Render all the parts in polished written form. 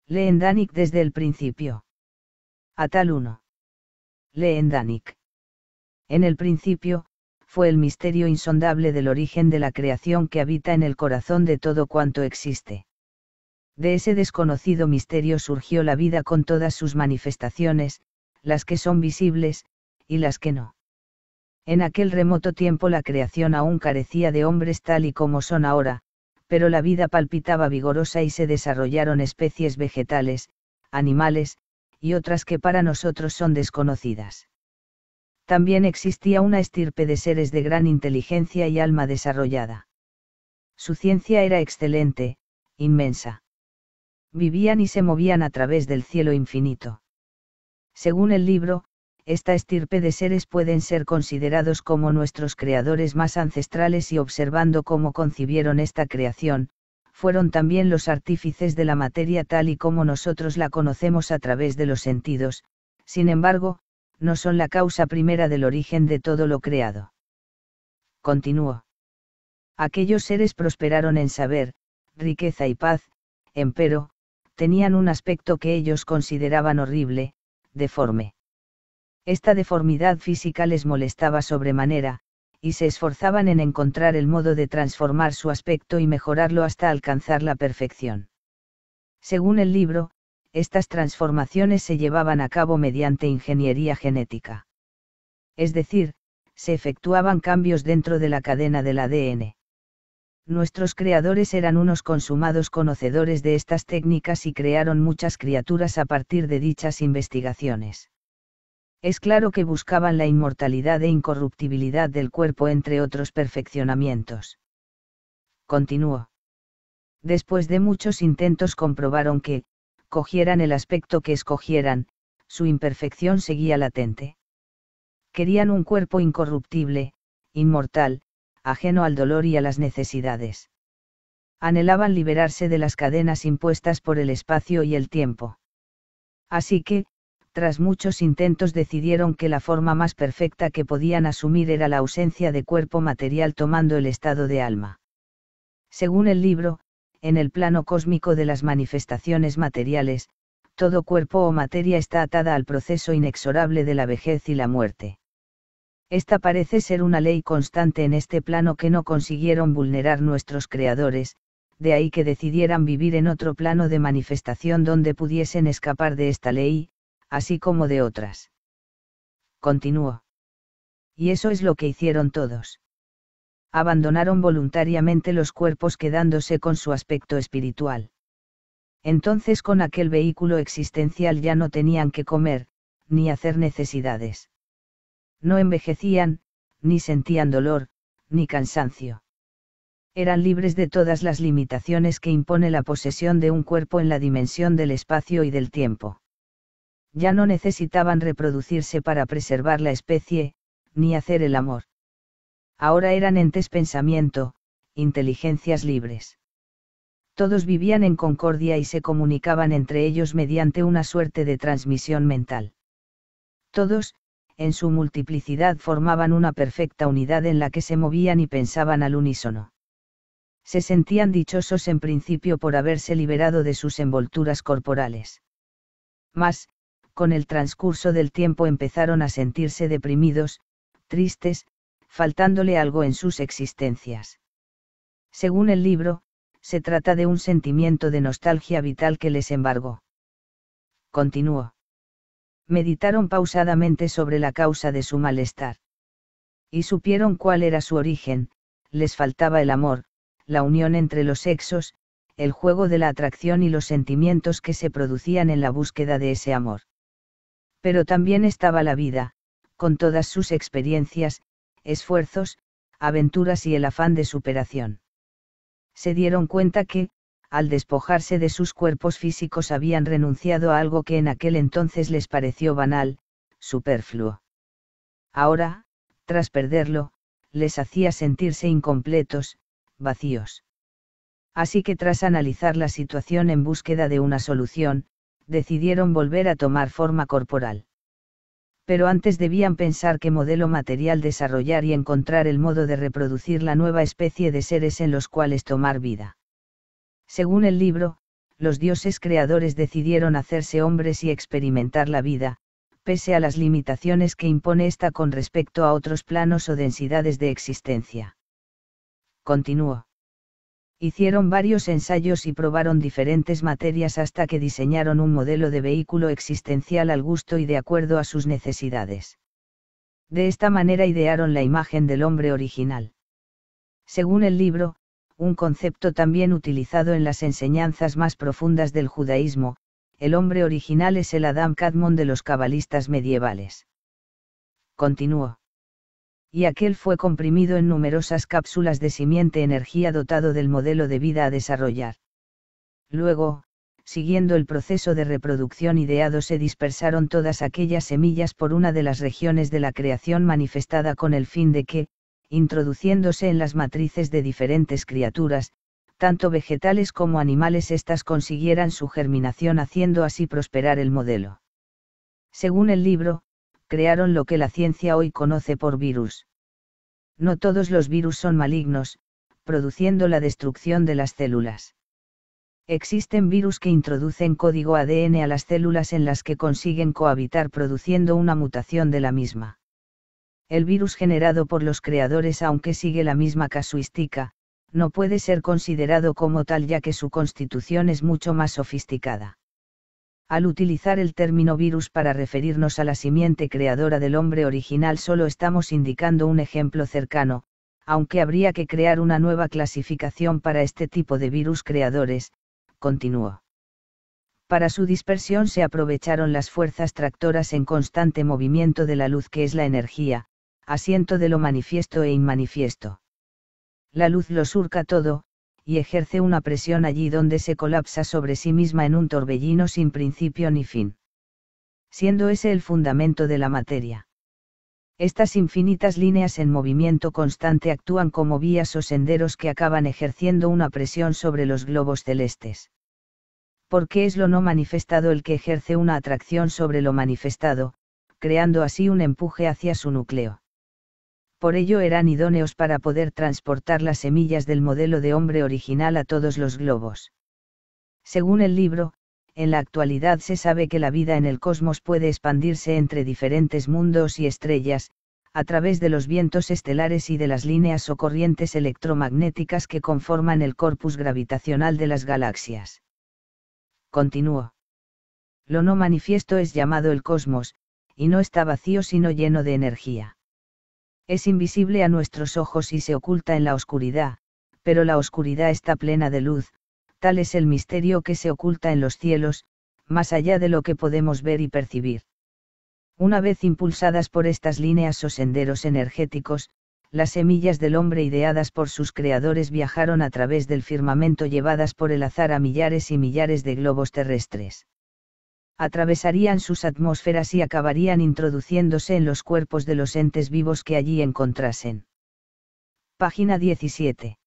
Leen Danick desde el principio. Atal 1. Leen Danick. En el principio, fue el misterio insondable del origen de la creación que habita en el corazón de todo cuanto existe. De ese desconocido misterio surgió la vida con todas sus manifestaciones, las que son visibles, y las que no. En aquel remoto tiempo la creación aún carecía de hombres tal y como son ahora, pero la vida palpitaba vigorosa y se desarrollaron especies vegetales, animales, y otras que para nosotros son desconocidas. También existía una estirpe de seres de gran inteligencia y alma desarrollada. Su ciencia era excelente, inmensa. Vivían y se movían a través del cielo infinito. Según el libro, esta estirpe de seres pueden ser considerados como nuestros creadores más ancestrales y observando cómo concibieron esta creación, fueron también los artífices de la materia tal y como nosotros la conocemos a través de los sentidos, sin embargo, no son la causa primera del origen de todo lo creado. Continuó. Aquellos seres prosperaron en saber, riqueza y paz, empero, tenían un aspecto que ellos consideraban horrible, deforme. Esta deformidad física les molestaba sobremanera, y se esforzaban en encontrar el modo de transformar su aspecto y mejorarlo hasta alcanzar la perfección. Según el libro, estas transformaciones se llevaban a cabo mediante ingeniería genética. Es decir, se efectuaban cambios dentro de la cadena del ADN. Nuestros creadores eran unos consumados conocedores de estas técnicas y crearon muchas criaturas a partir de dichas investigaciones. Es claro que buscaban la inmortalidad e incorruptibilidad del cuerpo entre otros perfeccionamientos. Continuó. Después de muchos intentos comprobaron que, cogieran el aspecto que escogieran, su imperfección seguía latente. Querían un cuerpo incorruptible, inmortal, ajeno al dolor y a las necesidades. Anhelaban liberarse de las cadenas impuestas por el espacio y el tiempo. Así que, tras muchos intentos decidieron que la forma más perfecta que podían asumir era la ausencia de cuerpo material tomando el estado de alma. Según el libro, en el plano cósmico de las manifestaciones materiales, todo cuerpo o materia está atada al proceso inexorable de la vejez y la muerte. Esta parece ser una ley constante en este plano que no consiguieron vulnerar nuestros creadores, de ahí que decidieran vivir en otro plano de manifestación donde pudiesen escapar de esta ley, así como de otras. Continuó. Y eso es lo que hicieron todos. Abandonaron voluntariamente los cuerpos quedándose con su aspecto espiritual. Entonces con aquel vehículo existencial ya no tenían que comer, ni hacer necesidades. No envejecían, ni sentían dolor, ni cansancio. Eran libres de todas las limitaciones que impone la posesión de un cuerpo en la dimensión del espacio y del tiempo. Ya no necesitaban reproducirse para preservar la especie, ni hacer el amor. Ahora eran entes pensamiento, inteligencias libres. Todos vivían en concordia y se comunicaban entre ellos mediante una suerte de transmisión mental. Todos, en su multiplicidad formaban una perfecta unidad en la que se movían y pensaban al unísono. Se sentían dichosos en principio por haberse liberado de sus envolturas corporales. Mas, con el transcurso del tiempo empezaron a sentirse deprimidos, tristes, faltándole algo en sus existencias. Según el libro, se trata de un sentimiento de nostalgia vital que les embargó. Continuó. Meditaron pausadamente sobre la causa de su malestar. Y supieron cuál era su origen, les faltaba el amor, la unión entre los sexos, el juego de la atracción y los sentimientos que se producían en la búsqueda de ese amor. Pero también estaba la vida, con todas sus experiencias, esfuerzos, aventuras y el afán de superación. Se dieron cuenta que, al despojarse de sus cuerpos físicos habían renunciado a algo que en aquel entonces les pareció banal, superfluo. Ahora, tras perderlo, les hacía sentirse incompletos, vacíos. Así que tras analizar la situación en búsqueda de una solución, decidieron volver a tomar forma corporal. Pero antes debían pensar qué modelo material desarrollar y encontrar el modo de reproducir la nueva especie de seres en los cuales tomar vida. Según el libro, los dioses creadores decidieron hacerse hombres y experimentar la vida, pese a las limitaciones que impone ésta con respecto a otros planos o densidades de existencia. Continuó. Hicieron varios ensayos y probaron diferentes materias hasta que diseñaron un modelo de vehículo existencial al gusto y de acuerdo a sus necesidades. De esta manera idearon la imagen del hombre original. Según el libro, un concepto también utilizado en las enseñanzas más profundas del judaísmo, el hombre original es el Adam Kadmon de los cabalistas medievales. Continuó. Y aquel fue comprimido en numerosas cápsulas de simiente energía dotado del modelo de vida a desarrollar. Luego, siguiendo el proceso de reproducción ideado, se dispersaron todas aquellas semillas por una de las regiones de la creación manifestada con el fin de que, introduciéndose en las matrices de diferentes criaturas, tanto vegetales como animales, éstas consiguieran su germinación, haciendo así prosperar el modelo. Según el libro, crearon lo que la ciencia hoy conoce por virus. No todos los virus son malignos, produciendo la destrucción de las células. Existen virus que introducen código ADN a las células en las que consiguen cohabitar produciendo una mutación de la misma. El virus generado por los creadores, aunque sigue la misma casuística, no puede ser considerado como tal ya que su constitución es mucho más sofisticada. Al utilizar el término virus para referirnos a la simiente creadora del hombre original, solo estamos indicando un ejemplo cercano, aunque habría que crear una nueva clasificación para este tipo de virus creadores, continuó. Para su dispersión se aprovecharon las fuerzas tractoras en constante movimiento de la luz, que es la energía, asiento de lo manifiesto e inmanifiesto. La luz lo surca todo, y ejerce una presión allí donde se colapsa sobre sí misma en un torbellino sin principio ni fin. Siendo ese el fundamento de la materia. Estas infinitas líneas en movimiento constante actúan como vías o senderos que acaban ejerciendo una presión sobre los globos celestes. Porque es lo no manifestado el que ejerce una atracción sobre lo manifestado, creando así un empuje hacia su núcleo. Por ello eran idóneos para poder transportar las semillas del modelo de hombre original a todos los globos. Según el libro, en la actualidad se sabe que la vida en el cosmos puede expandirse entre diferentes mundos y estrellas, a través de los vientos estelares y de las líneas o corrientes electromagnéticas que conforman el corpus gravitacional de las galaxias. Continuó. Lo no manifiesto es llamado el cosmos, y no está vacío sino lleno de energía. Es invisible a nuestros ojos y se oculta en la oscuridad, pero la oscuridad está plena de luz, tal es el misterio que se oculta en los cielos, más allá de lo que podemos ver y percibir. Una vez impulsadas por estas líneas o senderos energéticos, las semillas del hombre ideadas por sus creadores viajaron a través del firmamento llevadas por el azar a millares y millares de globos terrestres. Atravesarían sus atmósferas y acabarían introduciéndose en los cuerpos de los entes vivos que allí encontrasen. Página 17.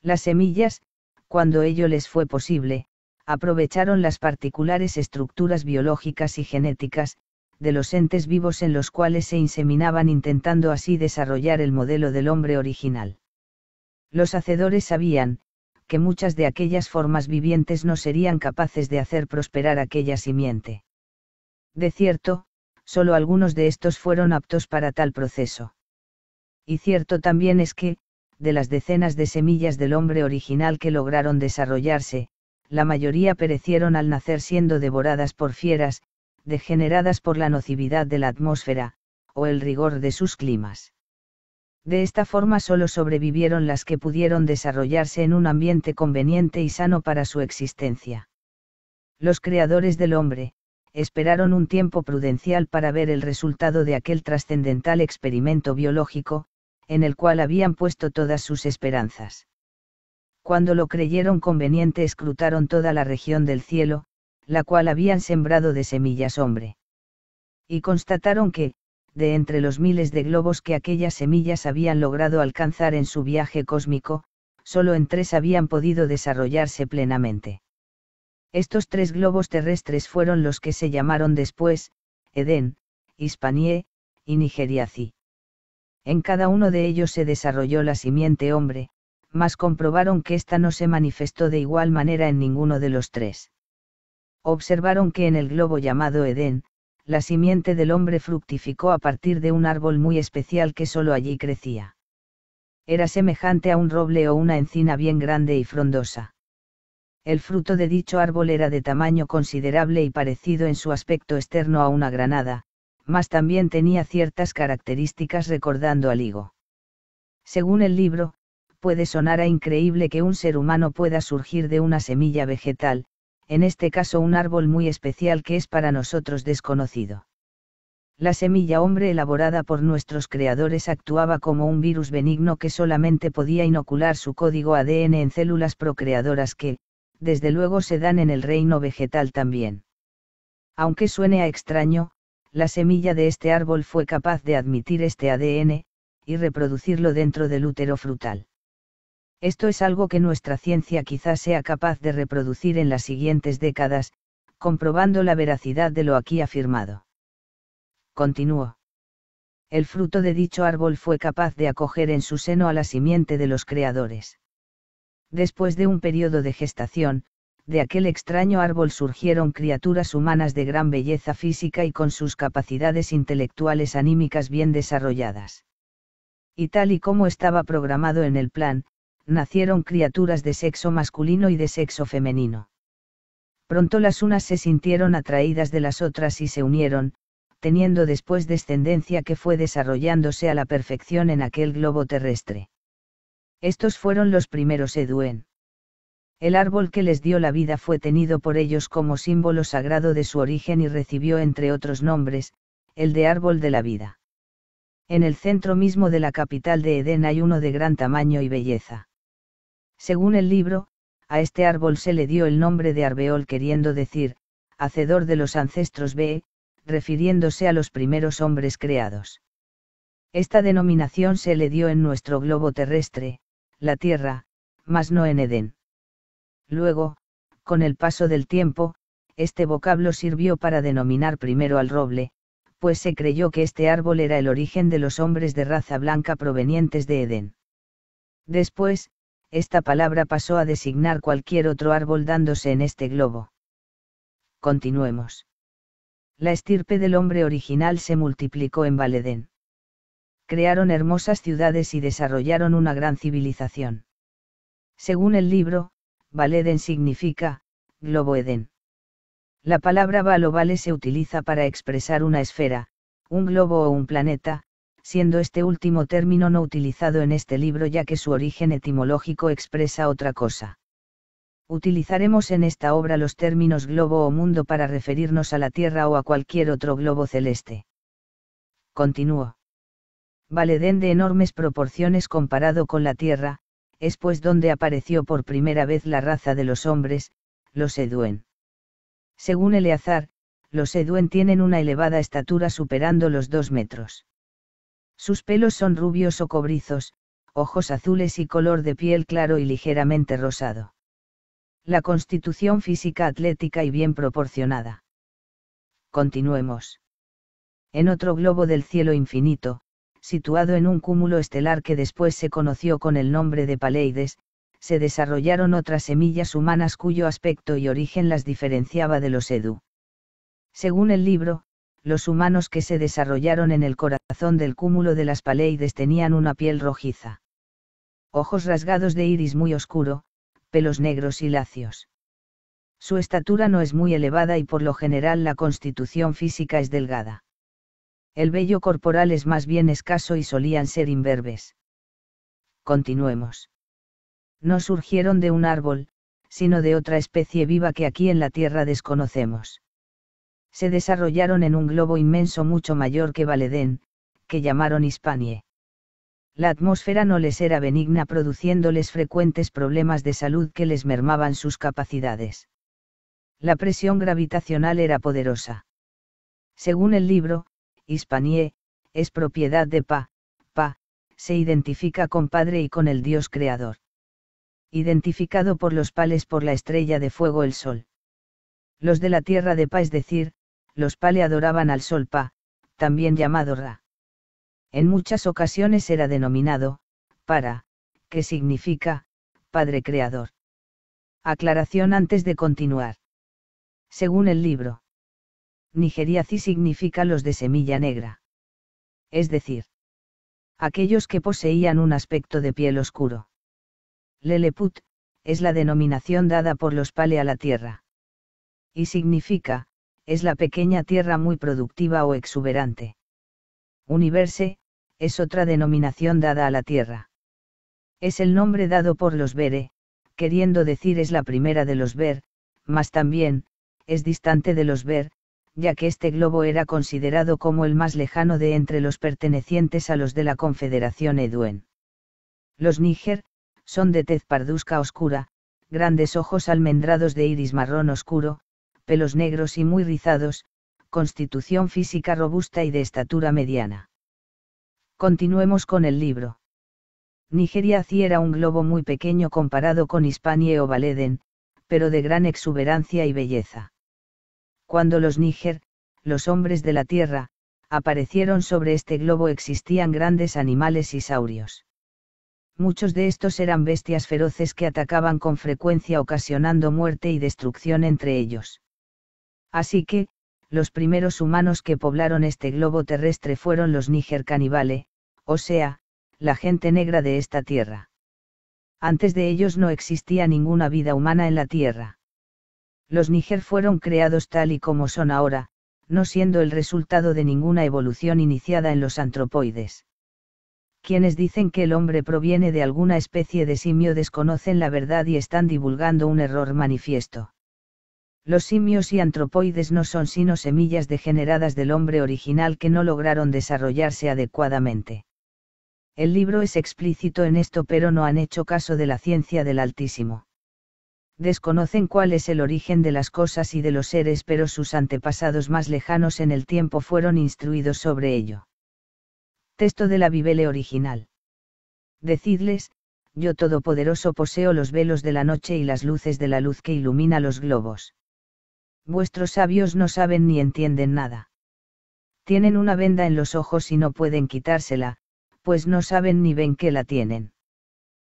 Las semillas, cuando ello les fue posible, aprovecharon las particulares estructuras biológicas y genéticas, de los entes vivos en los cuales se inseminaban, intentando así desarrollar el modelo del hombre original. Los hacedores sabían, que muchas de aquellas formas vivientes no serían capaces de hacer prosperar aquella simiente. De cierto, solo algunos de estos fueron aptos para tal proceso. Y cierto también es que, de las decenas de semillas del hombre original que lograron desarrollarse, la mayoría perecieron al nacer siendo devoradas por fieras, degeneradas por la nocividad de la atmósfera, o el rigor de sus climas. De esta forma solo sobrevivieron las que pudieron desarrollarse en un ambiente conveniente y sano para su existencia. Los creadores del hombre, esperaron un tiempo prudencial para ver el resultado de aquel trascendental experimento biológico, en el cual habían puesto todas sus esperanzas. Cuando lo creyeron conveniente, escrutaron toda la región del cielo, la cual habían sembrado de semillas hombre. Y constataron que, de entre los miles de globos que aquellas semillas habían logrado alcanzar en su viaje cósmico, solo en 3 habían podido desarrollarse plenamente. Estos 3 globos terrestres fueron los que se llamaron después, Edén, Hispanie, y Nigeriazi. En cada uno de ellos se desarrolló la simiente hombre, mas comprobaron que ésta no se manifestó de igual manera en ninguno de los tres. Observaron que en el globo llamado Edén, la simiente del hombre fructificó a partir de un árbol muy especial que solo allí crecía. Era semejante a un roble o una encina bien grande y frondosa. El fruto de dicho árbol era de tamaño considerable y parecido en su aspecto externo a una granada, mas también tenía ciertas características recordando al higo. Según el libro, puede sonar a increíble que un ser humano pueda surgir de una semilla vegetal, en este caso un árbol muy especial que es para nosotros desconocido. La semilla hombre elaborada por nuestros creadores actuaba como un virus benigno que solamente podía inocular su código ADN en células procreadoras que, desde luego, se dan en el reino vegetal también. Aunque suene a extraño, la semilla de este árbol fue capaz de admitir este ADN, y reproducirlo dentro del útero frutal. Esto es algo que nuestra ciencia quizás sea capaz de reproducir en las siguientes décadas, comprobando la veracidad de lo aquí afirmado. Continuó. El fruto de dicho árbol fue capaz de acoger en su seno a la simiente de los creadores. Después de un periodo de gestación, de aquel extraño árbol surgieron criaturas humanas de gran belleza física y con sus capacidades intelectuales anímicas bien desarrolladas. Y tal y como estaba programado en el plan, nacieron criaturas de sexo masculino y de sexo femenino. Pronto las unas se sintieron atraídas de las otras y se unieron, teniendo después descendencia que fue desarrollándose a la perfección en aquel globo terrestre. Estos fueron los primeros Eduen. El árbol que les dio la vida fue tenido por ellos como símbolo sagrado de su origen y recibió entre otros nombres, el de árbol de la vida. En el centro mismo de la capital de Edén hay uno de gran tamaño y belleza. Según el libro, a este árbol se le dio el nombre de Arbeol, queriendo decir, hacedor de los ancestros Be, refiriéndose a los primeros hombres creados. Esta denominación se le dio en nuestro globo terrestre, la Tierra, mas no en Edén. Luego, con el paso del tiempo, este vocablo sirvió para denominar primero al roble, pues se creyó que este árbol era el origen de los hombres de raza blanca provenientes de Edén. Después, esta palabra pasó a designar cualquier otro árbol dándose en este globo. Continuemos. La estirpe del hombre original se multiplicó en Valedén. Crearon hermosas ciudades y desarrollaron una gran civilización. Según el libro, Valedén significa, globo Edén. La palabra val o vale se utiliza para expresar una esfera, un globo o un planeta, siendo este último término no utilizado en este libro ya que su origen etimológico expresa otra cosa. Utilizaremos en esta obra los términos globo o mundo para referirnos a la Tierra o a cualquier otro globo celeste. Continúo. Valedén, de enormes proporciones comparado con la Tierra, es pues donde apareció por primera vez la raza de los hombres, los Eduen. Según Eleazar, los Eduen tienen una elevada estatura superando los 2 metros. Sus pelos son rubios o cobrizos, ojos azules y color de piel claro y ligeramente rosado. La constitución física atlética y bien proporcionada. Continuemos. En otro globo del cielo infinito, situado en un cúmulo estelar que después se conoció con el nombre de Paleides, se desarrollaron otras semillas humanas cuyo aspecto y origen las diferenciaba de los Edu. Según el libro, los humanos que se desarrollaron en el corazón del cúmulo de las Paleides tenían una piel rojiza. Ojos rasgados de iris muy oscuro, pelos negros y lacios. Su estatura no es muy elevada y por lo general la constitución física es delgada. El vello corporal es más bien escaso y solían ser imberbes. Continuemos. No surgieron de un árbol, sino de otra especie viva que aquí en la Tierra desconocemos. Se desarrollaron en un globo inmenso mucho mayor que Valedén, que llamaron Hispanie. La atmósfera no les era benigna, produciéndoles frecuentes problemas de salud que les mermaban sus capacidades. La presión gravitacional era poderosa. Según el libro, Hispanie, es propiedad de Pa, se identifica con Padre y con el Dios Creador. Identificado por los Pales por la estrella de fuego el Sol. Los de la tierra de Pa, es decir, los Pale, adoraban al Sol Pa, también llamado Ra. En muchas ocasiones era denominado, Para, que significa, Padre Creador. Aclaración antes de continuar. Según el libro, Nigeriazi significa los de semilla negra. Es decir, aquellos que poseían un aspecto de piel oscuro. Leleput, es la denominación dada por los Pale a la tierra. Y significa, es la pequeña tierra muy productiva o exuberante. Universe, es otra denominación dada a la tierra. Es el nombre dado por los Bere, queriendo decir es la primera de los Ver, mas también, es distante de los Ver, ya que este globo era considerado como el más lejano de entre los pertenecientes a los de la Confederación Eduen. Los Níger, son de tez parduzca oscura, grandes ojos almendrados de iris marrón oscuro, pelos negros y muy rizados, constitución física robusta y de estatura mediana. Continuemos con el libro. Nigeriazi era un globo muy pequeño comparado con Hispanie o Valeden, pero de gran exuberancia y belleza. Cuando los Níger, los hombres de la tierra, aparecieron sobre este globo existían grandes animales y saurios. Muchos de estos eran bestias feroces que atacaban con frecuencia ocasionando muerte y destrucción entre ellos. Así que, los primeros humanos que poblaron este globo terrestre fueron los Níger canibale, o sea, la gente negra de esta tierra. Antes de ellos no existía ninguna vida humana en la tierra. Los Níger fueron creados tal y como son ahora, no siendo el resultado de ninguna evolución iniciada en los antropoides. Quienes dicen que el hombre proviene de alguna especie de simio desconocen la verdad y están divulgando un error manifiesto. Los simios y antropoides no son sino semillas degeneradas del hombre original que no lograron desarrollarse adecuadamente. El libro es explícito en esto, pero no han hecho caso de la ciencia del Altísimo. Desconocen cuál es el origen de las cosas y de los seres, pero sus antepasados más lejanos en el tiempo fueron instruidos sobre ello. Texto de la Biblia original. Decidles, yo todopoderoso poseo los velos de la noche y las luces de la luz que ilumina los globos. Vuestros sabios no saben ni entienden nada. Tienen una venda en los ojos y no pueden quitársela, pues no saben ni ven que la tienen.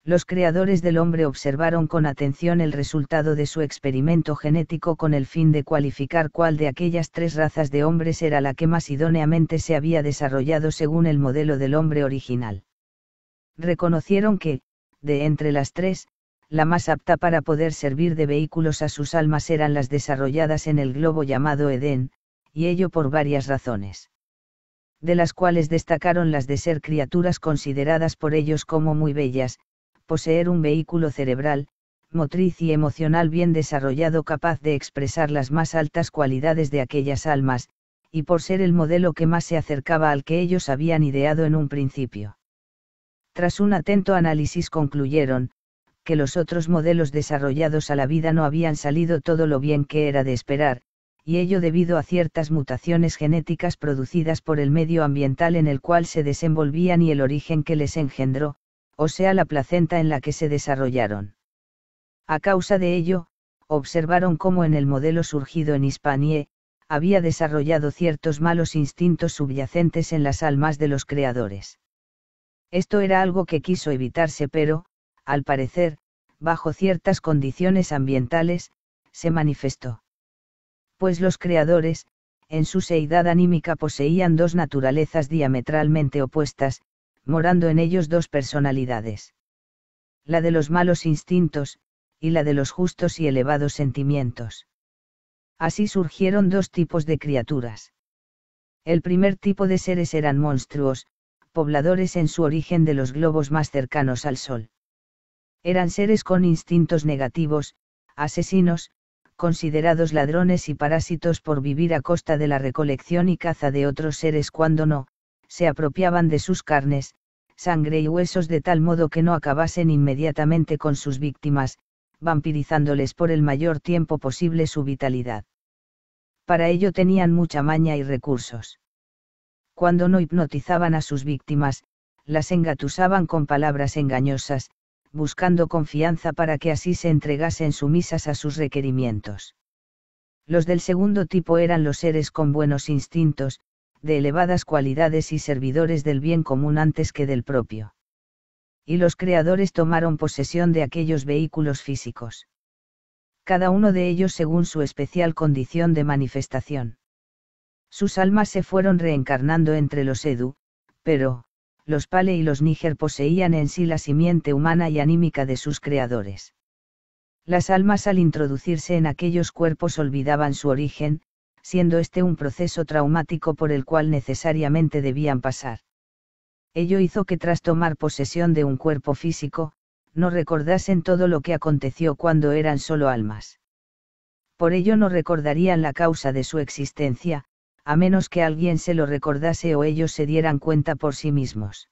Los creadores del hombre observaron con atención el resultado de su experimento genético con el fin de cualificar cuál de aquellas tres razas de hombres era la que más idóneamente se había desarrollado según el modelo del hombre original. Reconocieron que, de entre las tres, la más apta para poder servir de vehículos a sus almas eran las desarrolladas en el globo llamado Edén, y ello por varias razones. De las cuales destacaron las de ser criaturas consideradas por ellos como muy bellas, poseer un vehículo cerebral, motriz y emocional bien desarrollado capaz de expresar las más altas cualidades de aquellas almas, y por ser el modelo que más se acercaba al que ellos habían ideado en un principio. Tras un atento análisis concluyeron, que los otros modelos desarrollados a la vida no habían salido todo lo bien que era de esperar, y ello debido a ciertas mutaciones genéticas producidas por el medio ambiental en el cual se desenvolvían y el origen que les engendró, o sea la placenta en la que se desarrollaron. A causa de ello, observaron cómo en el modelo surgido en Hispanie, había desarrollado ciertos malos instintos subyacentes en las almas de los creadores. Esto era algo que quiso evitarse, pero, al parecer, bajo ciertas condiciones ambientales, se manifestó. Pues los creadores, en su seidad anímica poseían dos naturalezas diametralmente opuestas, morando en ellos dos personalidades. La de los malos instintos, y la de los justos y elevados sentimientos. Así surgieron dos tipos de criaturas. El primer tipo de seres eran monstruos, pobladores en su origen de los globos más cercanos al Sol. Eran seres con instintos negativos, asesinos, considerados ladrones y parásitos por vivir a costa de la recolección y caza de otros seres cuando no, se apropiaban de sus carnes, sangre y huesos de tal modo que no acabasen inmediatamente con sus víctimas, vampirizándoles por el mayor tiempo posible su vitalidad. Para ello tenían mucha maña y recursos. Cuando no hipnotizaban a sus víctimas, las engatusaban con palabras engañosas, buscando confianza para que así se entregasen sumisas a sus requerimientos. Los del segundo tipo eran los seres con buenos instintos, de elevadas cualidades y servidores del bien común antes que del propio. y los creadores tomaron posesión de aquellos vehículos físicos. Cada uno de ellos según su especial condición de manifestación. Sus almas se fueron reencarnando entre los Edu, pero, los Pale y los Níger poseían en sí la simiente humana y anímica de sus creadores. Las almas al introducirse en aquellos cuerpos olvidaban su origen, siendo este un proceso traumático por el cual necesariamente debían pasar. Ello hizo que tras tomar posesión de un cuerpo físico, no recordasen todo lo que aconteció cuando eran solo almas. Por ello no recordarían la causa de su existencia, a menos que alguien se lo recordase o ellos se dieran cuenta por sí mismos.